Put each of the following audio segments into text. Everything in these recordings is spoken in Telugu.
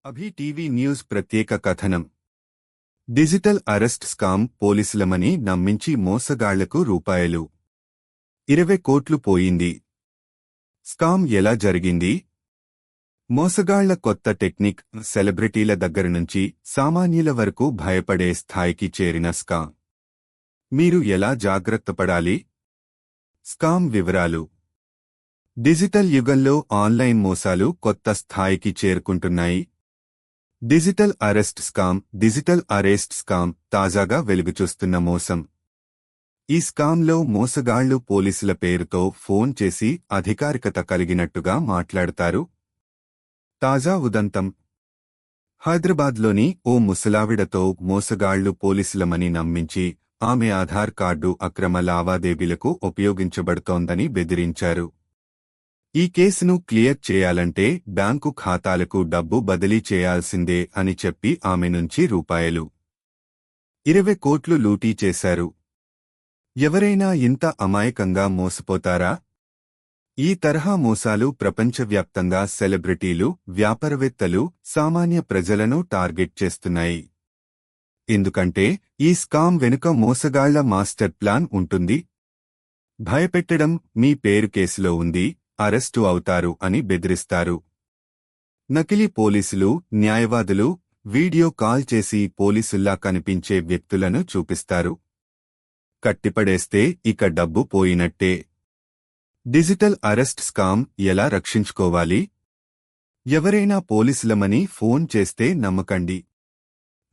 అభి టీవీ న్యూస్ ప్రత్యేక కథనం. Digital arrest scam. పోలీసులమని నమ్మించి మోసగాళ్లకు ₹20 కోట్లు పోయింది. స్కామ్ ఎలా జరిగింది? మోసగాళ్ల కొత్త టెక్నిక్. సెలబ్రిటీల దగ్గరనుంచి సామాన్యుల వరకు భయపడే స్థాయికి చేరిన స్కామ్. మీరు ఎలా జాగ్రత్తపడాలి? స్కామ్ వివరాలు. డిజిటల్ యుగంలో ఆన్లైన్ మోసాలు కొత్త స్థాయికి చేరుకుంటున్నాయి. డిజిటల్ అరెస్ట్ స్కామ్ తాజాగా వెలుగుచూస్తున్న మోసం. ఈ స్కామ్లో మోసగాళ్లు పోలీసుల పేరుతో ఫోన్ చేసి అధికారికత కలిగినట్టుగా మాట్లాడతారు. తాజా ఉదంతం. హైదరాబాద్లోని ఓ ముసలావిడతో మోసగాళ్లు పోలీసులమని నమ్మించి ఆమె ఆధార్ కార్డు అక్రమ లావాదేవీలకు ఉపయోగించబడుతోందని బెదిరించారు. ఈ కేసును క్లియర్ చేయాలంటే బ్యాంకు ఖాతాలకు డబ్బు బదిలీ చేయాల్సిందే అని చెప్పి ఆమె నుంచి ₹20 కోట్లు లూటీ చేశారు. ఎవరైనా ఇంత అమాయకంగా మోసపోతారా? ఈ తరహా మోసాలు ప్రపంచవ్యాప్తంగా సెలబ్రిటీలు, వ్యాపారవేత్తలు, సామాన్య ప్రజలను టార్గెట్ చేస్తున్నాయి. ఎందుకంటే ఈ స్కామ్ వెనుక మోసగాళ్ల మాస్టర్ ప్లాన్ ఉంటుంది. భయపెట్టడం. మీ పేరు కేసులో ఉంది, అరెస్టు అవుతారు అని బెదిరిస్తారు. నకిలీ పోలీసులు, న్యాయవాదులు వీడియో కాల్ చేసి పోలీసుల్లా కనిపించే వ్యక్తులను చూపిస్తారు. కట్టిపడేస్తే ఇక డబ్బు పోయినట్టే. Digital arrest scam. ఎలా రక్షించుకోవాలి? ఎవరైనా పోలీసులమని ఫోన్ చేస్తే నమ్మకండి.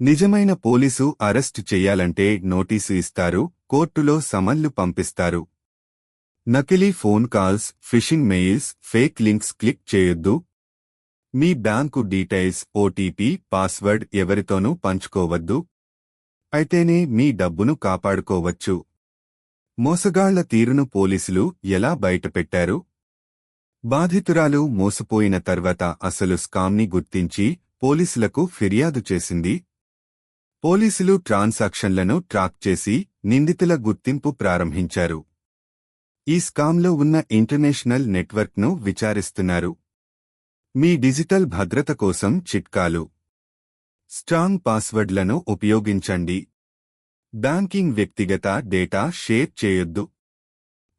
నిజమైన పోలీసు అరెస్టు చెయ్యాలంటే నోటీసు ఇస్తారు, కోర్టులో సమన్లు పంపిస్తారు. నకిలీ phone calls, fishing mails, fake links click చేయొద్దు. మీ బ్యాంకు డీటెయిల్స్, ఓటీపీ, పాస్వర్డ్ ఎవరితోనూ పంచుకోవద్దు. అయితేనే మీ డబ్బును కాపాడుకోవచ్చు. మోసగాళ్ల తీరును పోలీసులు ఎలా బయటపెట్టారు? బాధితురాలు మోసపోయిన తర్వాత అసలు స్కామ్ని గుర్తించి పోలీసులకు ఫిర్యాదు చేసింది. పోలీసులు ట్రాన్సాక్షన్లను ట్రాక్ చేసి నిందితుల గుర్తింపు ప్రారంభించారు. ఈ స్కామ్లో ఉన్న ఇంటర్నేషనల్ నెట్వర్క్ను విచారిస్తున్నారు. మీ డిజిటల్ భద్రత కోసం చిట్కాలు. స్ట్రాంగ్ పాస్వర్డ్లను ఉపయోగించండి. బ్యాంకింగ్, వ్యక్తిగత డేటా షేర్ చేయొద్దు.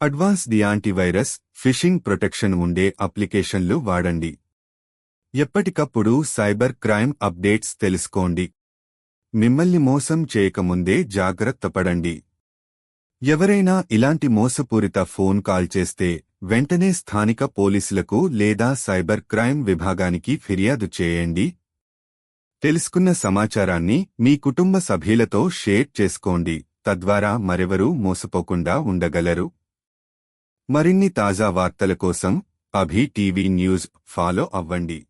అడ్వాన్స్డ్ యాంటీవైరస్, ఫిషింగ్ ప్రొటెక్షన్ ఉండే అప్లికేషన్లు వాడండి. ఎప్పటికప్పుడు సైబర్ క్రైమ్ అప్డేట్స్ తెలుసుకోండి. మిమ్మల్ని మోసం చేయకముందే జాగ్రత్తపడండి. ఎవరైనా ఇలాంటి మోసపూరిత ఫోన్ కాల్ చేస్తే వెంటనే స్థానిక పోలీసులకు లేదా సైబర్ క్రైమ్ విభాగానికి ఫిర్యాదు చేయండి. తెలుసుకున్న సమాచారాన్ని మీ కుటుంబ సభ్యులతో షేర్ చేసుకోండి. తద్వారా మరెవరూ మోసపోకుండా ఉండగలరు. మరిన్ని తాజా వార్తల కోసం అభి టీవీ న్యూస్ ఫాలో అవ్వండి.